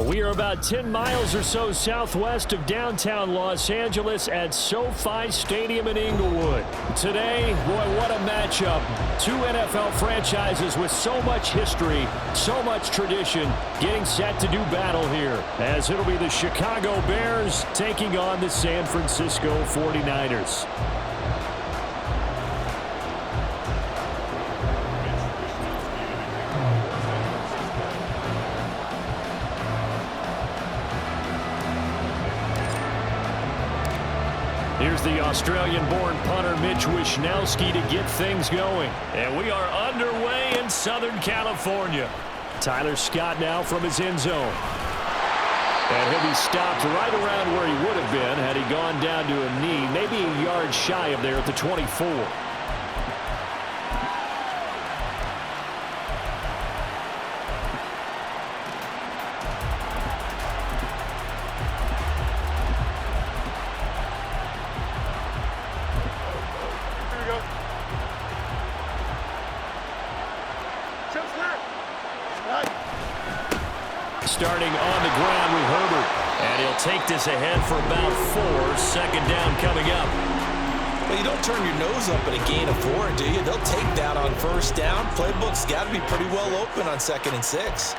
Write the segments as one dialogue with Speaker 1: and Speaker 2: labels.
Speaker 1: We are about 10 miles or so southwest of downtown Los Angeles at SoFi Stadium in Inglewood. Today, boy, what a matchup. Two NFL franchises with so much history, so much tradition, getting set to do battle here, as it'll be the Chicago Bears taking on the San Francisco 49ers. Here's the Australian-born punter Mitch Wishnowsky to get things going. And we are underway in Southern California. Tyler Scott now from his end zone. And he'll be stopped right around where he would have been had he gone down to a knee, maybe a yard shy of there at the 24. Starting on the ground with Herbert. And he'll take this ahead for about 4. Second down coming up.
Speaker 2: Well, you don't turn your nose up at a gain of 4, do you? They'll take that on first down. Playbook's got to be pretty well open on 2nd and 6.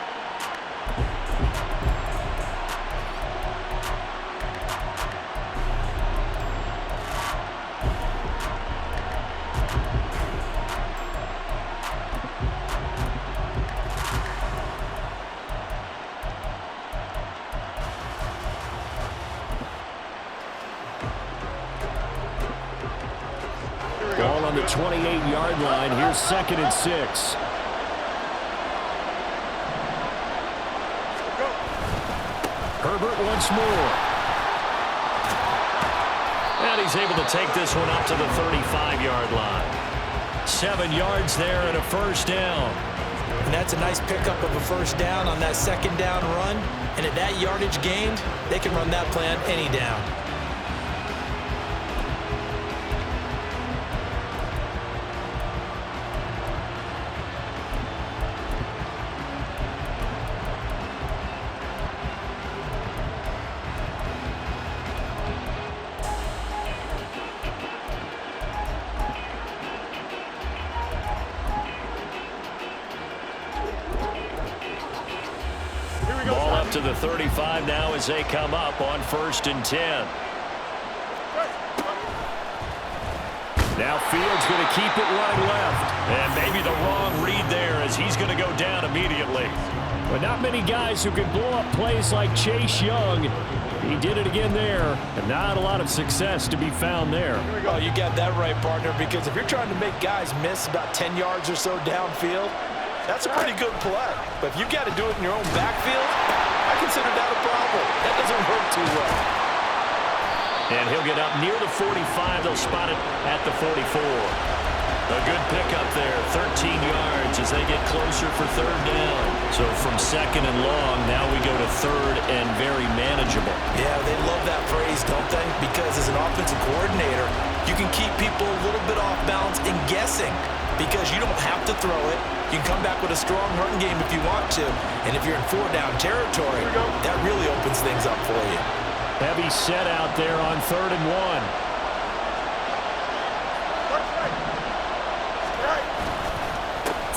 Speaker 1: Ball on the 28-yard line. Here's 2nd and 6. Herbert once more. And he's able to take this one up to the 35-yard line. 7 yards there and a first down.
Speaker 2: And that's a nice pickup of a first down on that second down run. And at that yardage gained, they can run that plan any down.
Speaker 1: Ball up to the 35 now as they come up on 1st and 10. Now Fields going to keep it running left. And maybe the wrong read there as he's going to go down immediately. But not many guys who can blow up plays like Chase Young. He did it again there, and not a lot of success to be found there.
Speaker 2: Oh, you got that right, partner, because if you're trying to make guys miss about 10 yards or so downfield, that's a pretty good play. But if you got to do it in your own backfield, I consider that a problem. That doesn't work too well.
Speaker 1: And he'll get up near the 45. They'll spot it at the 44. A good pickup there, 13 yards as they get closer for 3rd down. So from 2nd and long, now we go to 3rd and very manageable.
Speaker 2: Yeah, they love that phrase, don't they? Because as an offensive coordinator, you can keep people a little bit off balance and guessing because you don't have to throw it. You can come back with a strong run game if you want to. And if you're in 4-down territory, that really opens things up for you.
Speaker 1: Heavy set out there on 3rd and 1.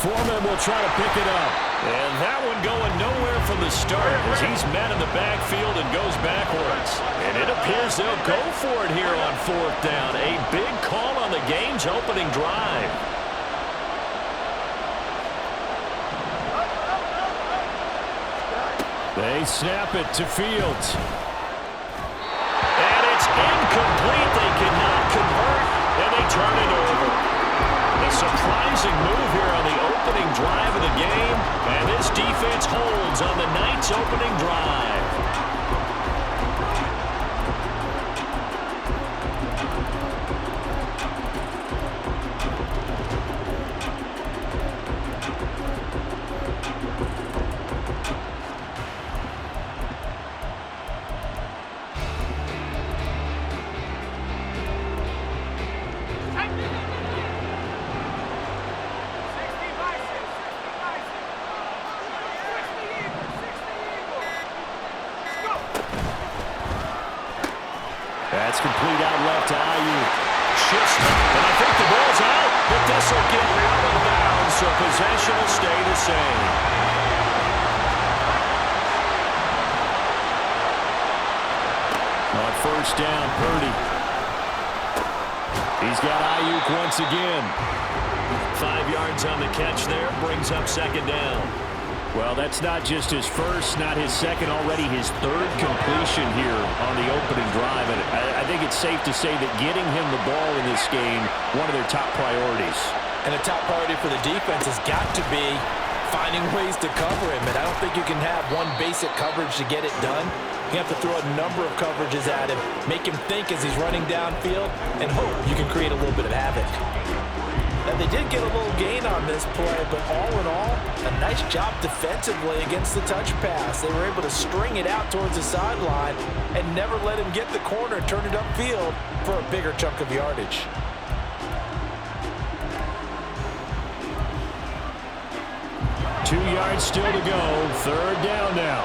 Speaker 1: Foreman will try to pick it up. And that one going nowhere from the start as he's met in the backfield and goes backwards. And it appears they'll go for it here on 4th down. A big call on the game's opening drive. They snap it to Fields. And it's incomplete. They cannot convert, and they turn it over. A surprising move here on the opening drive of the game, and this defense holds on the night's opening drive. That's complete out left to Ayuk.
Speaker 3: Shifts, and I think the ball's out, but this will get out of bounds, so possession will stay the same.
Speaker 1: On first down, Purdy. He's got Ayuk once again.
Speaker 3: 5 yards on the catch there, brings up second down.
Speaker 1: Well, that's not just his first, not his second, already his third completion here on the opening drive. And I think it's safe to say that getting him the ball in this game, one of their top priorities.
Speaker 2: And a top priority for the defense has got to be finding ways to cover him. And I don't think you can have one basic coverage to get it done. You have to throw a number of coverages at him, make him think as he's running downfield, and hope you can create a little bit of havoc. Now, they did get a little gain on this play, but all in all, a nice job defensively against the touch pass. They were able to string it out towards the sideline and never let him get the corner and turn it upfield for a bigger chunk of yardage.
Speaker 1: Two yards still to go. Third down now.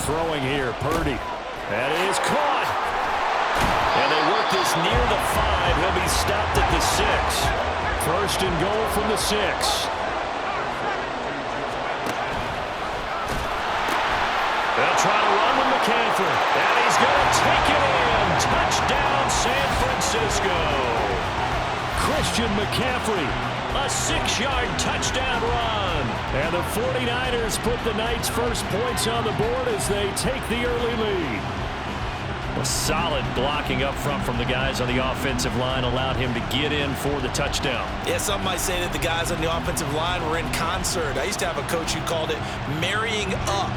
Speaker 1: Throwing here, Purdy. That is caught. And they work this near the 5. He'll be stopped at the 6. First and goal from the 6. They'll try to run with McCaffrey. And he's going to take it in. Touchdown, San Francisco. Christian McCaffrey. A 6-yard touchdown run. And the 49ers put the Knights' first points on the board as they take the early lead.
Speaker 3: A solid blocking up front from the guys on the offensive line allowed him to get in for the touchdown.
Speaker 2: Yeah, some might say that the guys on the offensive line were in concert. I used to have a coach who called it marrying up,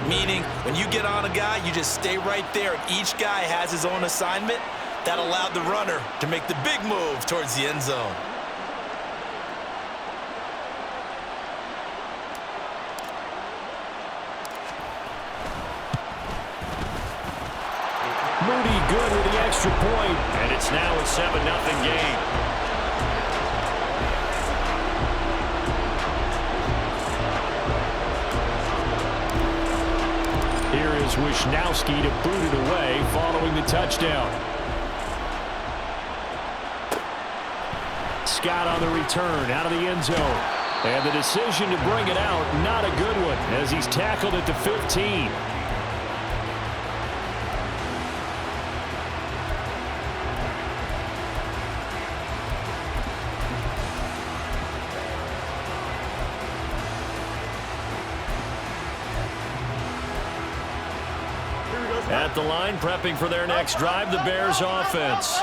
Speaker 2: meaning when you get on a guy, you just stay right there, and each guy has his own assignment. That allowed the runner to make the big move towards the end zone.
Speaker 1: Moody good with the extra point.
Speaker 3: And it's now a 7-0 game.
Speaker 1: Here is Wisnowski to boot it away following the touchdown. Scott on the return out of the end zone. And the decision to bring it out, not a good one, as he's tackled at the 15.
Speaker 3: At the line, prepping for their next drive, the Bears offense.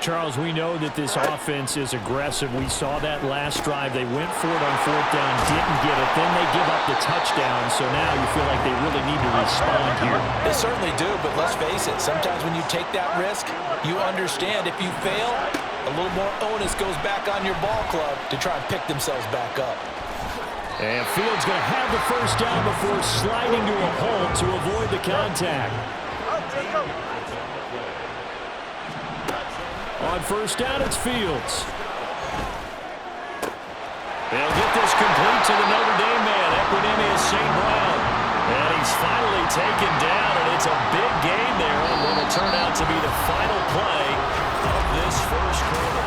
Speaker 1: Charles, we know that this offense is aggressive. We saw that last drive. They went for it on fourth down, didn't get it. Then they give up the touchdown, so now you feel like they really need to respond here.
Speaker 2: They certainly do, but let's face it. Sometimes when you take that risk, you understand if you fail, a little more onus goes back on your ball club to try and pick themselves back up.
Speaker 1: And Fields going to have the first down before sliding to a halt to avoid the contact. On first down, it's Fields.
Speaker 3: They'll get this complete to the Notre Dame man, Equinemius St. Brown. And he's finally taken down, and it's a big gain there on what will turn out to be the final play of this first quarter.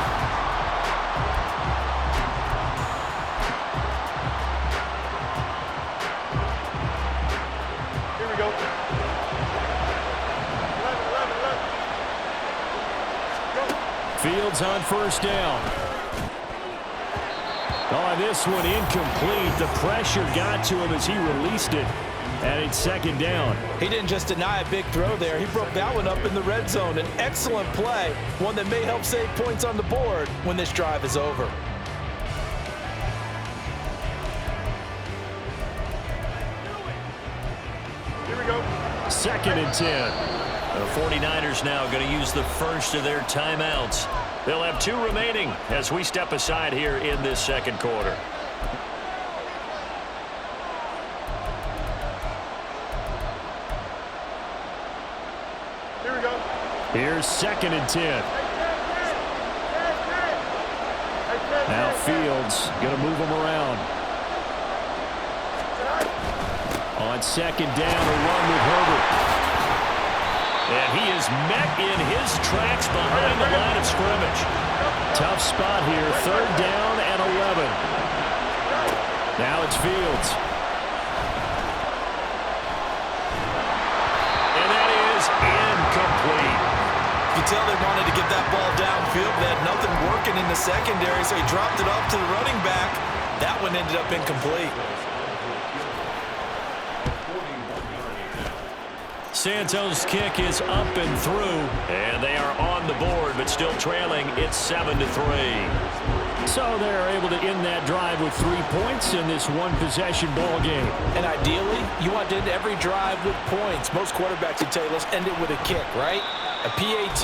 Speaker 1: Fields on first down. Oh, this one incomplete. The pressure got to him as he released it. And it's second down.
Speaker 2: He didn't just deny a big throw there. He broke that one up in the red zone. An excellent play. One that may help save points on the board when this drive is over.
Speaker 1: Here we go. Second and 10.
Speaker 3: The 49ers now going to use the first of their timeouts. They'll have 2 remaining as we step aside here in this second quarter.
Speaker 1: Here we go. Here's second and 10. Now Fields going to move him around. On second down, a run with Herbert. And he is met in his tracks behind the line of scrimmage. Tough spot here, third down and 11. Now it's Fields. And that is incomplete.
Speaker 2: You tell they wanted to get that ball downfield. They had nothing working in the secondary, so he dropped it off to the running back. That one ended up incomplete.
Speaker 1: Santos' kick is up and through, and they are on the board, but still trailing. It's 7-3. So they're able to end that drive with 3 points in this one-possession ball game.
Speaker 2: And ideally, you want to end every drive with points. Most quarterbacks would tell you, let's end it with a kick, right? A PAT,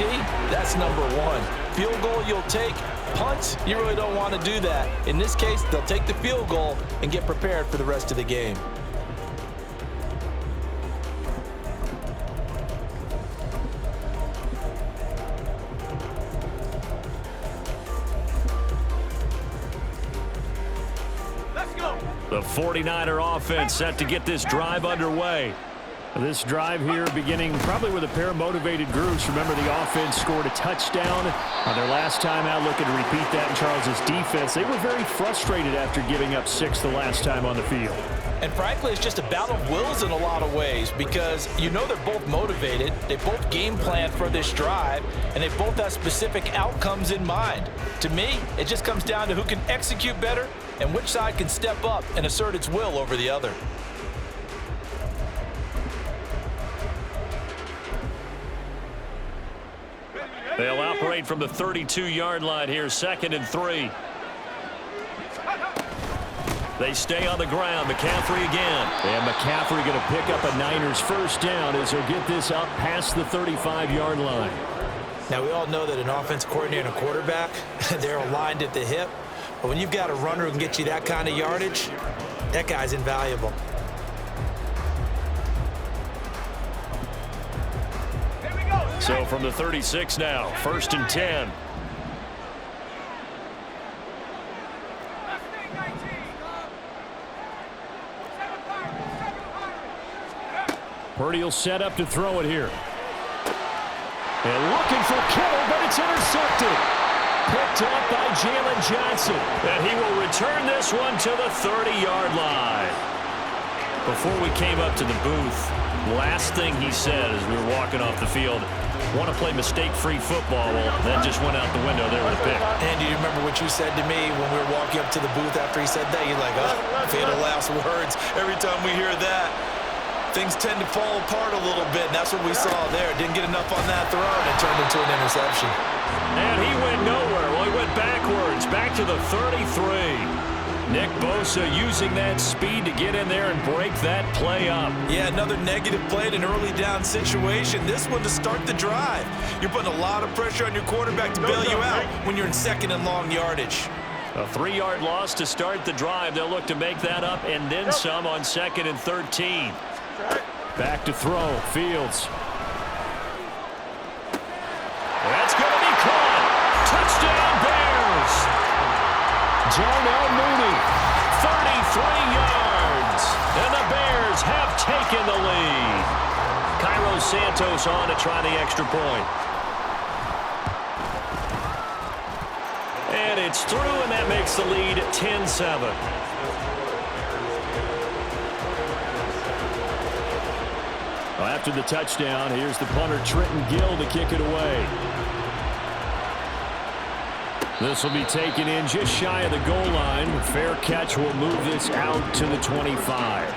Speaker 2: that's number one. Field goal you'll take. Punts, you really don't want to do that. In this case, they'll take the field goal and get prepared for the rest of the game.
Speaker 1: The 49er offense set to get this drive underway. This drive here beginning probably with a pair of motivated groups. Remember, the offense scored a touchdown on their last time out, looking to repeat that in Charles's defense. They were very frustrated after giving up 6 the last time on the field.
Speaker 2: And frankly, it's just a battle of wills in a lot of ways because you know they're both motivated, they both game plan for this drive, and they both have specific outcomes in mind. To me, it just comes down to who can execute better and which side can step up and assert its will over the other.
Speaker 1: They'll operate from the 32-yard line here, 2nd and 3. They stay on the ground. McCaffrey again. And McCaffrey going to pick up a Niners first down as he'll get this up past the 35-yard line.
Speaker 2: Now, we all know that an offense coordinator and a quarterback, they're aligned at the hip. But when you've got a runner who can get you that kind of yardage, that guy's invaluable.
Speaker 1: So from the 36 now, 1st and 10. Purdy will set up to throw it here. And looking for Kittle, but it's intercepted. Picked up by Jalen Johnson. And he will return this one to the 30-yard line. Before we came up to the booth, last thing he said as we were walking off the field, want to play mistake-free football. Well, that just went out the window there with a pick.
Speaker 2: And do you remember what you said to me when we were walking up to the booth after he said that? You're like, oh, fatal last words. Every time we hear that, things tend to fall apart a little bit, and that's what we saw there. Didn't get enough on that throw, and it turned into an interception.
Speaker 1: And he went nowhere. Well, he went backwards, back to the 33. Nick Bosa using that speed to get in there and break that play up.
Speaker 2: Yeah, another negative play in an early down situation. This one to start the drive. You're putting a lot of pressure on your quarterback to bail you out when you're in 2nd and long yardage.
Speaker 1: A 3-yard loss to start the drive. They'll look to make that up and then some on 2nd and 13. Back to throw. Fields. That's going to be caught. Touchdown, Bears. Darnell Mooney, 33 yards. And the Bears have taken the lead. Cairo Santos on to try the extra point. And it's through, and that makes the lead 10-7. Well, after the touchdown, here's the punter Trenton Gill to kick it away. This will be taken in just shy of the goal line. Fair catch will move this out to the 25.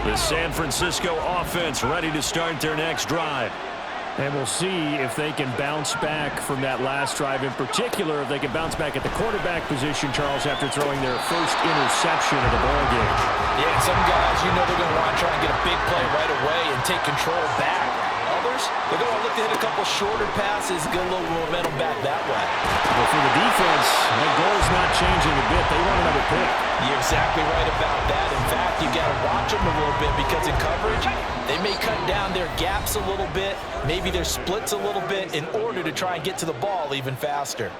Speaker 1: The San Francisco offense ready to start their next drive. And we'll see if they can bounce back from that last drive. In particular, if they can bounce back at the quarterback position, Charles, after throwing their first interception of the ballgame.
Speaker 2: Yeah, some guys, you know they're going to want to try and get a big play right away and take control back. Others, They're going to look to hit a couple shorter passes, get a little momentum back that way.
Speaker 1: Well, for the defense, the goal's not changing a bit. They want another pick.
Speaker 2: You're exactly right about that. In fact, you got to watch them a little bit because in coverage, they may cut down their gaps a little bit, maybe their splits a little bit in order to try and get to the ball even faster.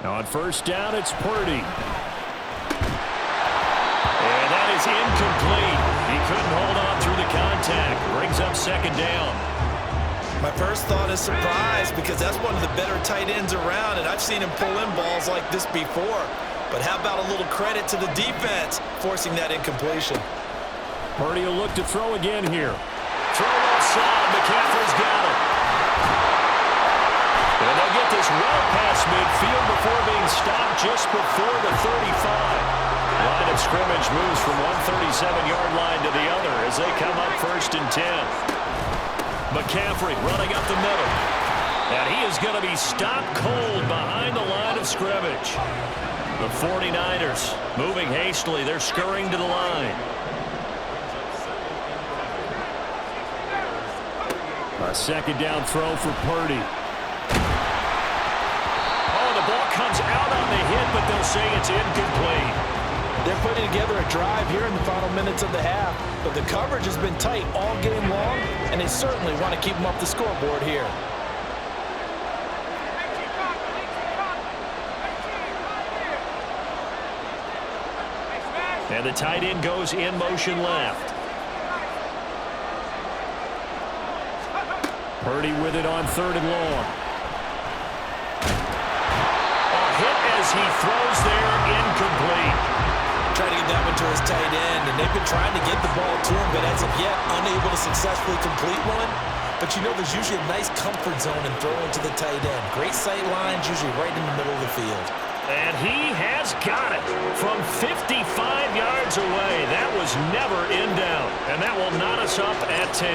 Speaker 1: On first down, it's Purdy. And that is incomplete. He couldn't hold on through the contact. Brings up second down.
Speaker 2: My first thought is surprise because that's one of the better tight ends around, and I've seen him pull in balls like this before. But how about a little credit to the defense forcing that incompletion?
Speaker 1: Purdy will look to throw again here. Throw outside. McCaffrey's got it. And they'll get this well past midfield before being stopped just before the 35. Line of scrimmage moves from one 37-yard line to the other as they come up first and 10. McCaffrey running up the middle. And he is going to be stopped cold behind the line of scrimmage. The 49ers moving hastily. They're scurrying to the line. A second down throw for Purdy. Ball comes out on the hit, but they'll say it's incomplete.
Speaker 2: They're putting together a drive here in the final minutes of the half, but the coverage has been tight all game long, and they certainly want to keep them up the scoreboard here.
Speaker 1: And the tight end goes in motion left. Purdy with it on third and long. As he throws there, incomplete.
Speaker 2: Trying to get that one to his tight end, and they've been trying to get the ball to him, but as of yet, unable to successfully complete one. But you know there's usually a nice comfort zone in throwing to the tight end. Great sight lines, usually right in the middle of the field.
Speaker 1: And he has got it from 55 yards away. That was never in doubt, and that will knot us up at 10.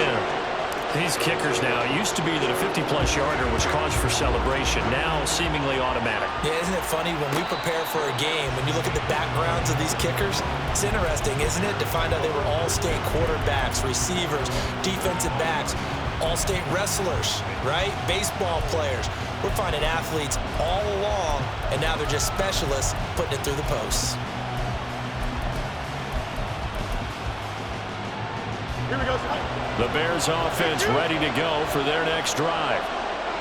Speaker 1: These kickers now, it used to be that a 50-plus yarder was cause for celebration. Now, seemingly automatic.
Speaker 2: Yeah, isn't it funny when we prepare for a game, when you look at the backgrounds of these kickers, it's interesting, isn't it, to find out they were all-state quarterbacks, receivers, defensive backs, all-state wrestlers, right? Baseball players. We're finding athletes all along, and now they're just specialists putting it through the posts.
Speaker 1: Here we go. The Bears offense ready to go for their next drive.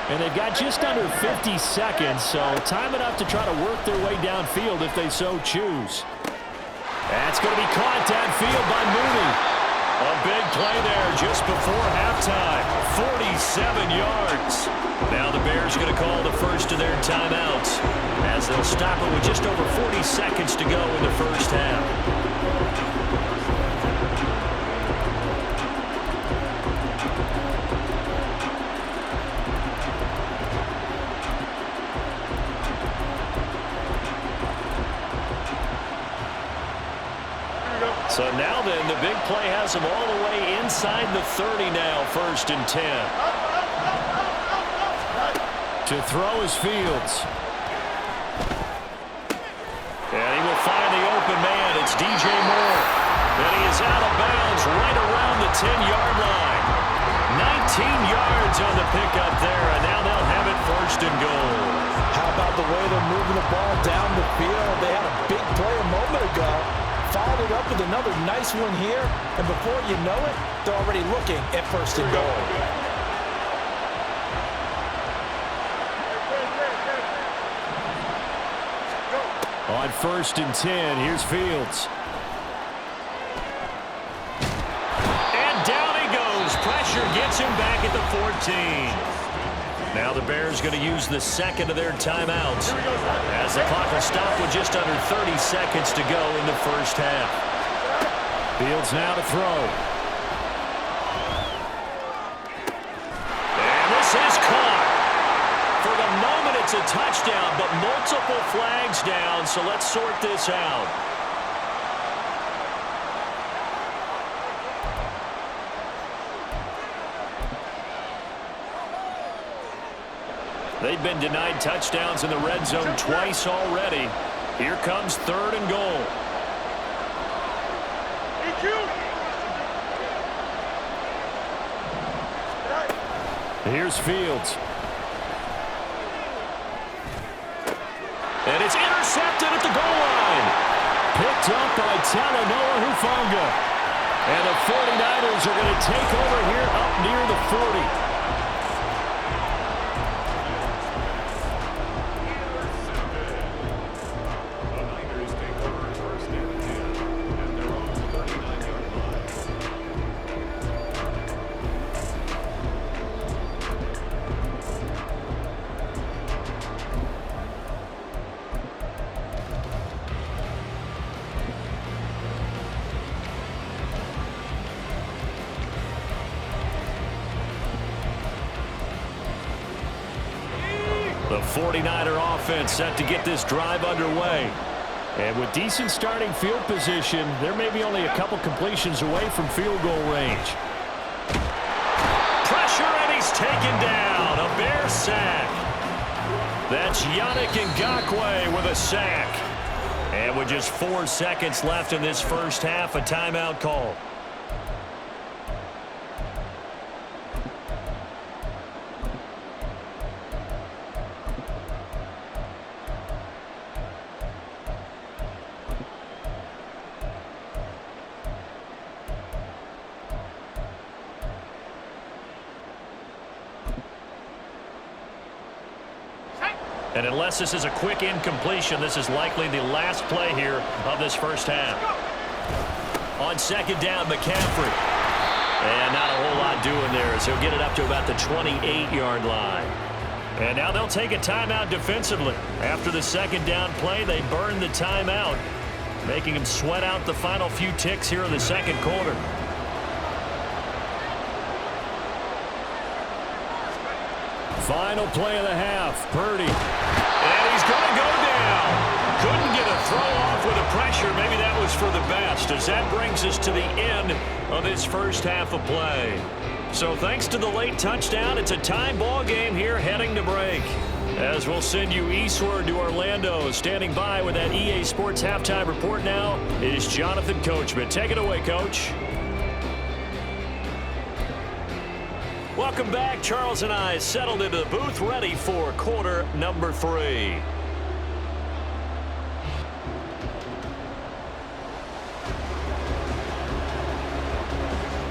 Speaker 1: And they've got just under 50 seconds, so time enough to try to work their way downfield if they so choose. That's going to be caught downfield by Mooney. A big play there just before halftime. 47 yards. Now the Bears going to call the first of their timeouts as they'll stop it with just over 40 seconds to go in the first half. So now then, the big play has them all the way inside the 30 now, first and 10. To throw is Fields. And he will find the open man. It's DJ Moore. And he is out of bounds right around the 10-yard line. 19 yards on the pickup there, and now they'll have it first and goal.
Speaker 2: How about the way they're moving the ball down the field? They had a big play a moment ago. Followed it up with another nice one here, and before you know it, they're already looking at first and goal.
Speaker 1: On first and 10, here's Fields. And down he goes. Pressure gets him back at the 14. Now the Bears going to use the second of their timeouts as the clock will stop with just under 30 seconds to go in the first half. Fields now to throw. And this is caught. For the moment, it's a touchdown, but multiple flags down, so let's sort this out. They've been denied touchdowns in the red zone twice already. Here comes 3rd and goal. Here's Fields. And it's intercepted at the goal line. Picked up by Talanoa Hufanga. And the 49ers are going to take over here up near the 40. The 49er offense set to get this drive underway. And with decent starting field position, there may be only a couple completions away from field goal range. Pressure, and he's taken down. A Bear sack. That's Nique Ngakoue with a sack. And with just 4 seconds left in this first half, a timeout call. And unless this is a quick incompletion, this is likely the last play here of this first half. On 2nd down, McCaffrey. And not a whole lot doing there, as he'll get it up to about the 28-yard line. And now they'll take a timeout defensively. After the 2nd down play, they burn the timeout, making them sweat out the final few ticks here in the 2nd quarter. Final play of the half, Purdy. And he's going to go down. Couldn't get a throw off with the pressure. Maybe that was for the best, as that brings us to the end of this first half of play. So thanks to the late touchdown, it's a tie ball game here heading to break. As we'll send you eastward to Orlando. Standing by with that EA Sports halftime report now is Jonathan Coachman. Take it away, Coach. Welcome back. Charles and I settled into the booth, ready for quarter number 3.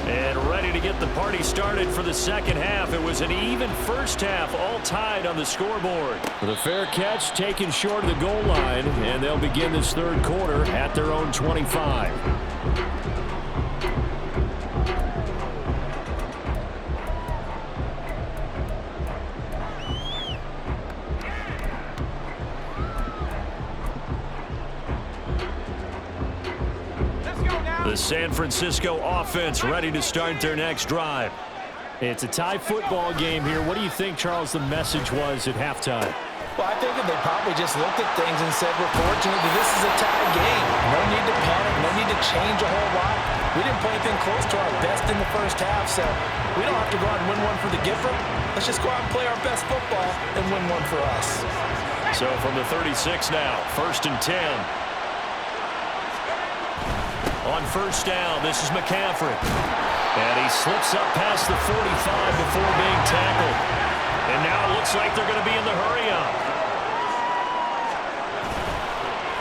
Speaker 1: And ready to get the party started for the second half. It was an even first half, all tied on the scoreboard. The fair catch taken short of the goal line, and they'll begin this third quarter at their own 25. The San Francisco offense ready to start their next drive. It's a tie football game here. What do you think, Charles, the message was at halftime?
Speaker 2: Well, I think that they probably just looked at things and said, we're fortunate that this is a tie game. No need to panic, no need to change a whole lot. We didn't play anything close to our best in the first half, so we don't have to go out and win one for the giver. Let's just go out and play our best football and win one for us.
Speaker 1: So from the 36 now, 1st and 10. On 1st down, this is McCaffrey. And he slips up past the 45 before being tackled. And now it looks like they're going to be in the hurry-up.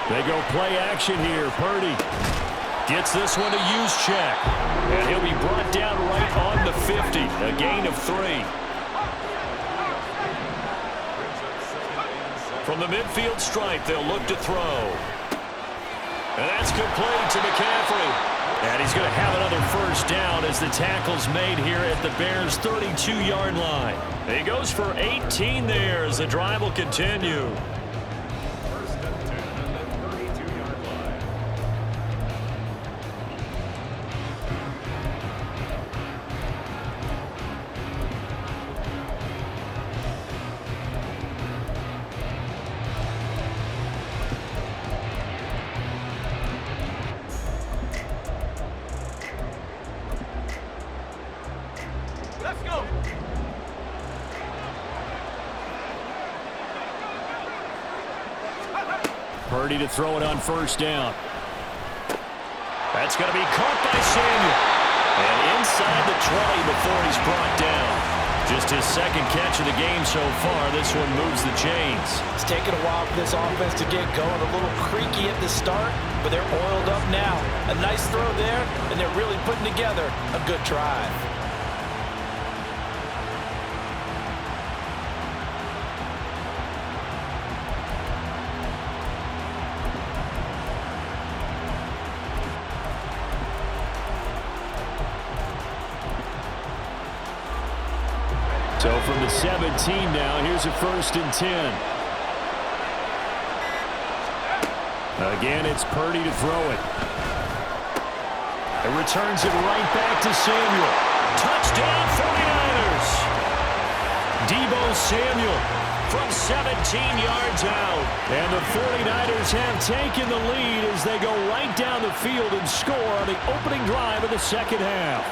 Speaker 1: They go play action here. Purdy gets this one to use check. And he'll be brought down right on the 50. A gain of 3. From the midfield stripe, they'll look to throw. And that's complete to McCaffrey. And he's going to have another first down as the tackle's made here at the Bears' 32-yard line. He goes for 18 there as the drive will continue. Purdy to throw it on first down. That's going to be caught by Samuel. And inside the 20 before he's brought down. Just his second catch of the game so far. This one moves the chains.
Speaker 2: It's taken a while for this offense to get going. A little creaky at the start, but they're oiled up now. A nice throw there, and they're really putting together a good drive.
Speaker 1: So from the 17 now, here's a 1st and 10. Again, it's Purdy to throw it. It returns it right back to Samuel. Touchdown 49ers! Deebo Samuel from 17 yards out. And the 49ers have taken the lead as they go right down the field and score on the opening drive of the second half.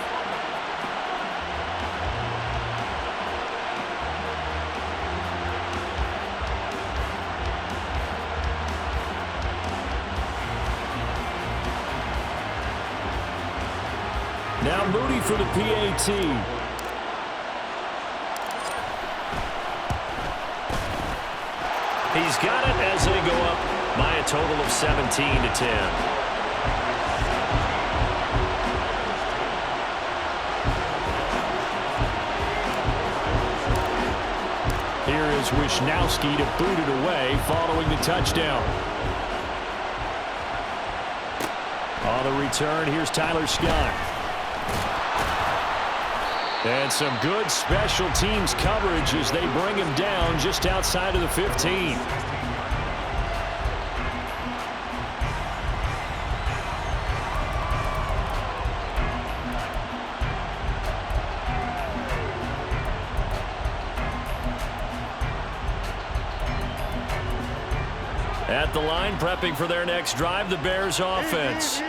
Speaker 1: Now Moody for the PAT. He's got it as they go up by a total of 17-10. Here is Wisnowski to boot it away following the touchdown. On the return, here's Tyler Scott. And some good special teams coverage as they bring him down just outside of the 15. At the line, prepping for their next drive, the Bears offense.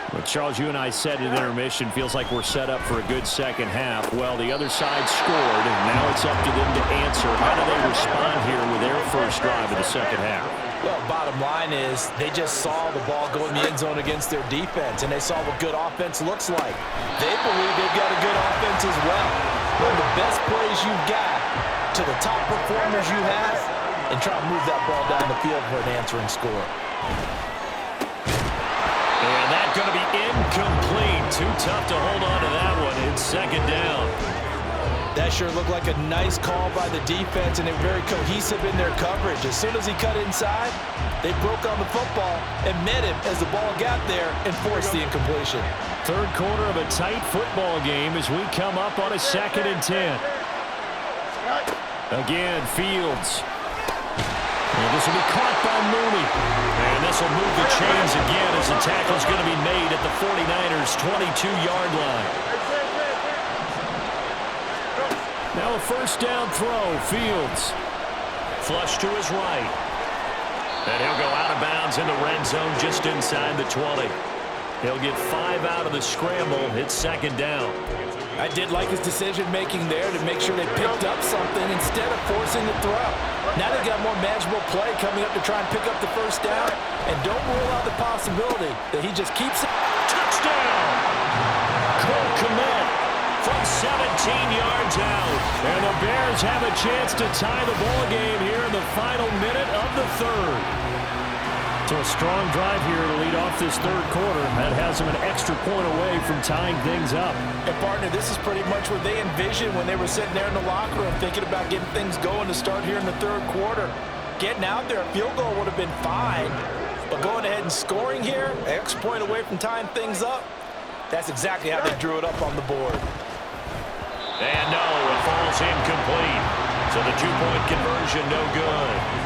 Speaker 1: Well, Charles, you and I said at intermission, feels like we're set up for a good second half. Well, the other side scored, and now it's up to them to answer. How do they respond here with their first drive of the second half?
Speaker 2: Well, bottom line is they just saw the ball go in the end zone against their defense, and they saw what good offense looks like. They believe they've got a good offense as well. One of the best plays you've got to the top performers you have, and try to move that ball down the field for an answering score.
Speaker 1: And that's going to be incomplete. Too tough to hold on to that one. It's second down.
Speaker 2: That sure looked like a nice call by the defense, and they're very cohesive in their coverage. As soon as he cut inside, they broke on the football and met him as the ball got there and forced the incompletion.
Speaker 1: Third quarter of a tight football game as we come up on a 2nd and 10. Again, Fields. And this will be caught by Mooney. And this will move the chains again as the tackle's going to be made at the 49ers' 22-yard line. Now a first down throw. Fields. Flush to his right. And he'll go out of bounds in the red zone just inside the 20. He'll get 5 out of the scramble. It's second down.
Speaker 2: I did like his decision-making there to make sure they picked up something instead of forcing the throw. Now they got more manageable play coming up to try and pick up the first down. And don't rule out the possibility that he just keeps it.
Speaker 1: Touchdown! Cole Kmet from 17 yards out. And the Bears have a chance to tie the ball game here in the final minute of the third. So a strong drive here to lead off this third quarter. That has them an extra point away from tying things up.
Speaker 2: And partner, this is pretty much what they envisioned when they were sitting there in the locker room thinking about getting things going to start here in the third quarter. Getting out there, a field goal would have been fine. But going ahead and scoring here, an extra point away from tying things up, that's exactly how they drew it up on the board.
Speaker 1: And no, it falls incomplete. So the two-point conversion no good.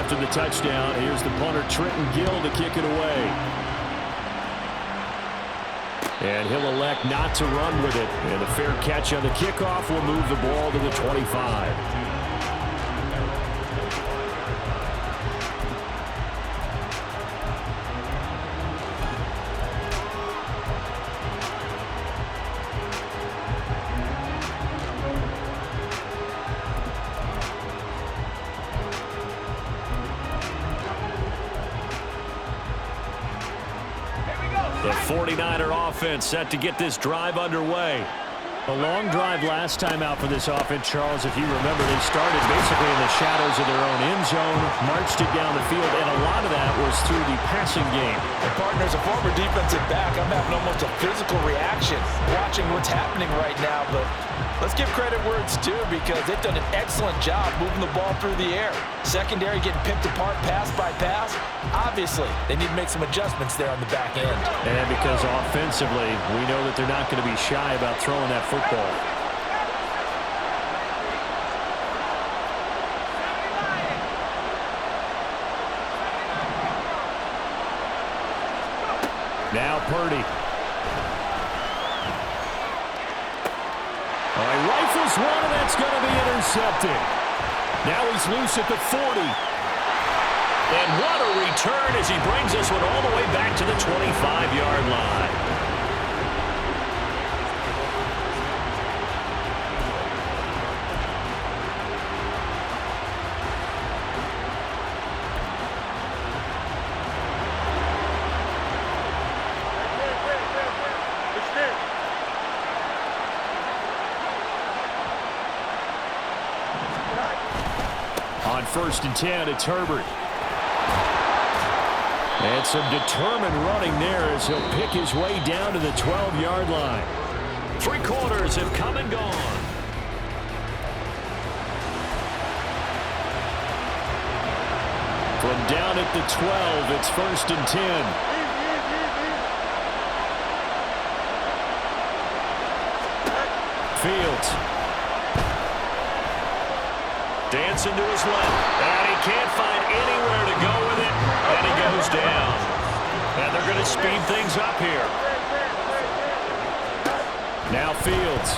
Speaker 1: After the touchdown, here's the punter Trenton Gill to kick it away. And he'll elect not to run with it. And the fair catch on the kickoff will move the ball to the 25. The 49er offense set to get this drive underway. A long drive last time out for this offense, Charles. If you remember, they started basically in the shadows of their own end zone, marched it down the field, and a lot of that was through the passing game.
Speaker 2: And partners, a former defensive back, I'm having almost a physical reaction watching what's happening right now. But let's give credit where it's due, because they've done an excellent job moving the ball through the air. Secondary getting picked apart pass by pass. Obviously, they need to make some adjustments there on the back end.
Speaker 1: And because offensively, we know that they're not going to be shy about throwing that football. Now Purdy. All right, rifles one, and that's going to be intercepted. Now he's loose at the 40. And what a return as he brings this one all the way back to the 25-yard line. On 1st and 10, it's Herbert. And some determined running there as he'll pick his way down to the 12-yard line. 3 quarters have come and gone. From down at the 12, it's 1st and 10. Fields. Dancing to his left. And he can't find anywhere to go with it. And he goes down. And they're going to speed things up here. Now Fields.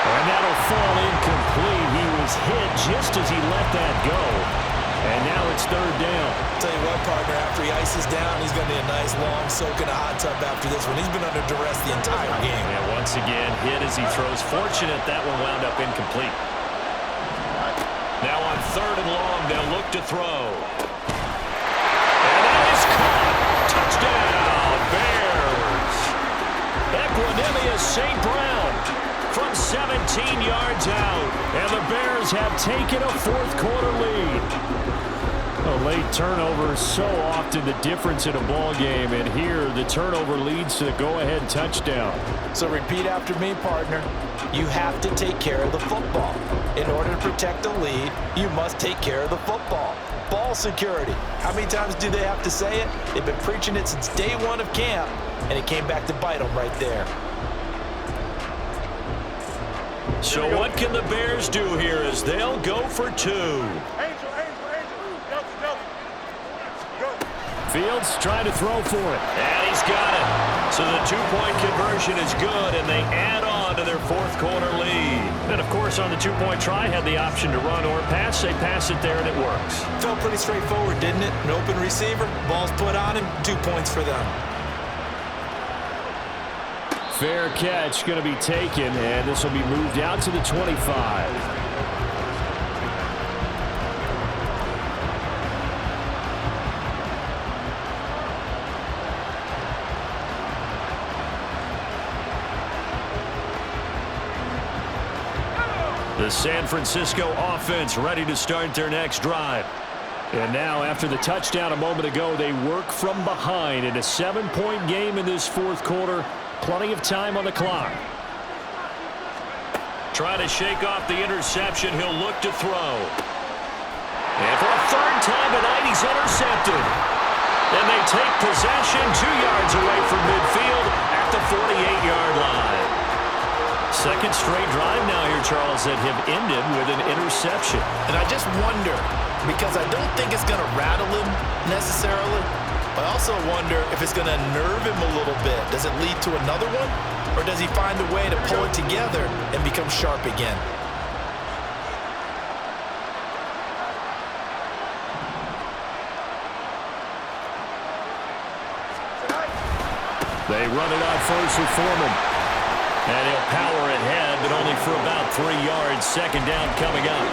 Speaker 1: And that'll fall incomplete. He was hit just as he let that go. And now it's 3rd down.
Speaker 2: Tell you what, partner, after he ices down, he's going to need a nice long soak in a hot tub after this one. He's been under duress the entire game.
Speaker 1: And once again, hit as he throws. Fortunate that one wound up incomplete. Now on 3rd and long, they'll look to throw. And that is caught. Touchdown, Bears. Equanimous St. Brown from 17 yards out. And the Bears have taken a 4th quarter lead. A late turnover is so often the difference in a ball game, and here the turnover leads to the go-ahead touchdown.
Speaker 2: So repeat after me, partner. You have to take care of the football. In order to protect the lead, you must take care of the football. Ball security. How many times do they have to say it? They've been preaching it since day 1 of camp, and it came back to bite them right there.
Speaker 1: So what can the Bears do here as they'll go for 2? Fields trying to throw for it. And he's got it. So the 2-point conversion is good, and they add on to their 4th quarter lead. And, of course, on the 2-point try, had the option to run or pass. They pass it there, and it works.
Speaker 2: Felt pretty straightforward, didn't it? An open receiver, ball's put on him, 2 points for them.
Speaker 1: Fair catch going to be taken, and this will be moved out to the 25. The San Francisco offense ready to start their next drive. And now, after the touchdown a moment ago, they work from behind in a 7-point game in this 4th quarter. Plenty of time on the clock. Trying to shake off the interception. He'll look to throw. And for a 3rd time tonight, he's intercepted. And they take possession 2 yards away from midfield at the 48-yard line. 2nd straight drive now here, Charles, that have ended with an interception.
Speaker 2: And I just wonder, because I don't think it's going to rattle him necessarily, but I also wonder if it's going to nerve him a little bit. Does it lead to another one? Or does he find a way to pull it together and become sharp again?
Speaker 1: They run it out first with Foreman. And he'll power ahead, but only for about 3 yards. 2nd down coming up.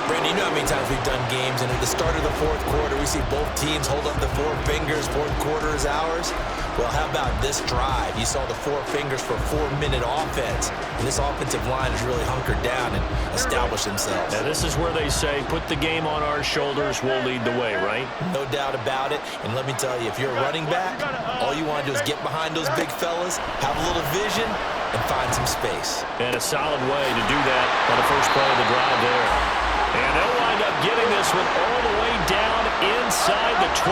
Speaker 2: Brandon, you know how many times we've done games, and at the start of the fourth quarter, we see both teams hold up the four fingers, fourth quarter is ours. Well, how about this drive? You saw the four fingers for a 4-minute offense, and this offensive line has really hunkered down and established themselves.
Speaker 3: Now, this is where they say, put the game on our shoulders, we'll lead the way, right?
Speaker 2: No doubt about it, and let me tell you, if you're a running back, all you want to do is get behind those big fellas, have a little vision, and find some space.
Speaker 3: And a solid way to do that on the first play of the drive there. And they'll wind up getting this one all the way down inside the 20.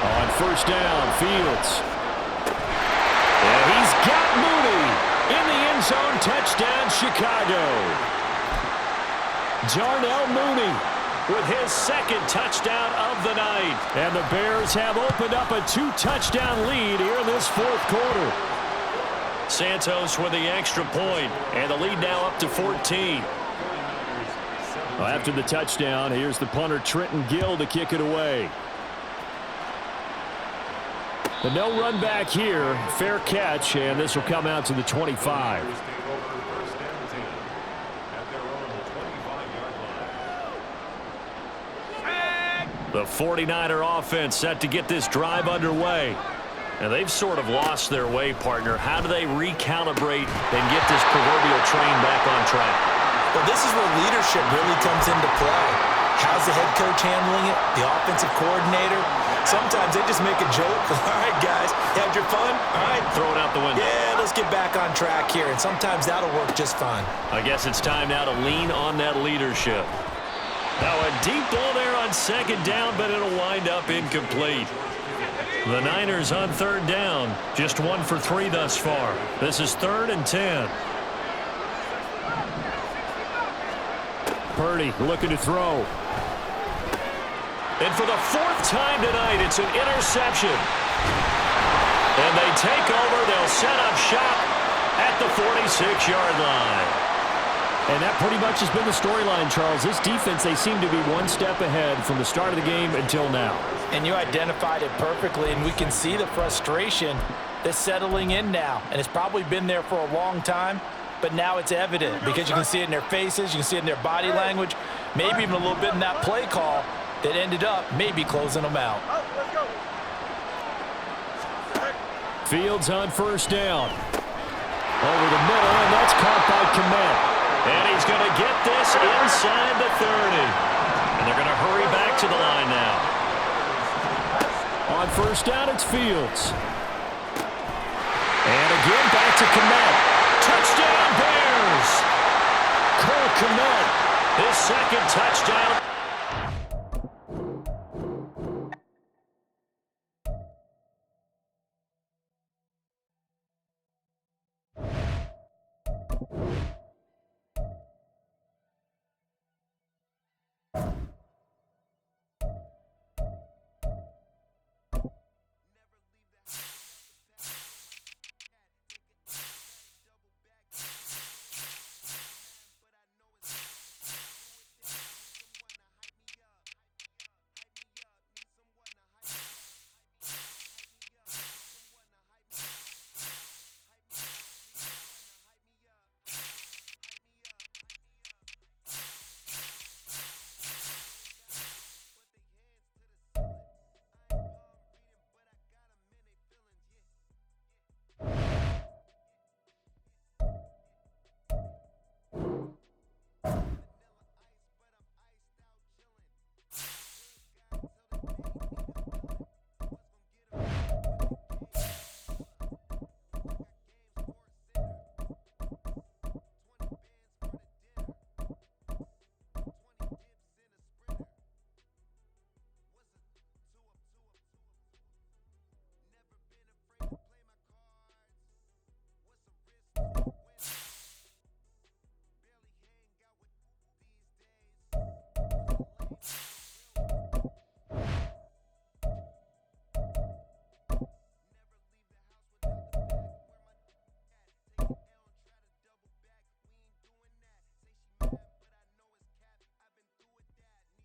Speaker 1: On first down, Fields. And he's got Mooney in the end zone. Touchdown, Chicago. Darnell Mooney with his second touchdown of the night. And the Bears have opened up a 2-touchdown lead here in this fourth quarter.
Speaker 3: Santos with the extra point, and the lead now up to 14.
Speaker 1: Well, after the touchdown, here's the punter Trenton Gill to kick it away. The no run back here, fair catch, and this will come out to the 25.
Speaker 3: The 49er offense set to get this drive underway. And they've sort of lost their way, partner. How do they recalibrate and get this proverbial train back on track?
Speaker 2: Well, this is where leadership really comes into play. How's the head coach handling it? The offensive coordinator? Sometimes they just make a joke. All right, guys, had your fun? All right.
Speaker 3: Throw it out the window.
Speaker 2: Yeah, let's get back on track here. And sometimes that'll work just fine.
Speaker 3: I guess it's time now to lean on that leadership. Now a deep ball there on second down, but it'll wind up incomplete. The Niners on third down, just 1 for 3 thus far. This is 3rd and 10.
Speaker 1: Purdy looking to throw.
Speaker 3: And for the 4th time tonight, it's an interception. And they take over. They'll set up shop at the 46-yard line.
Speaker 1: And that pretty much has been the storyline, Charles. This defense, they seem to be one step ahead from the start of the game until now.
Speaker 2: And you identified it perfectly, and we can see the frustration that's settling in now. And it's probably been there for a long time, but now it's evident because you can see it in their faces, you can see it in their body language, maybe even a little bit in that play call that ended up maybe closing them out.
Speaker 1: Fields on first down. Over the middle, and that's caught by Kmet.
Speaker 3: And he's going to get this inside the 30. And they're going to hurry back to the line now.
Speaker 1: On first down, it's Fields. And again, back to Kmet. Touchdown, Bears! Cole Kmet,
Speaker 3: His second touchdown.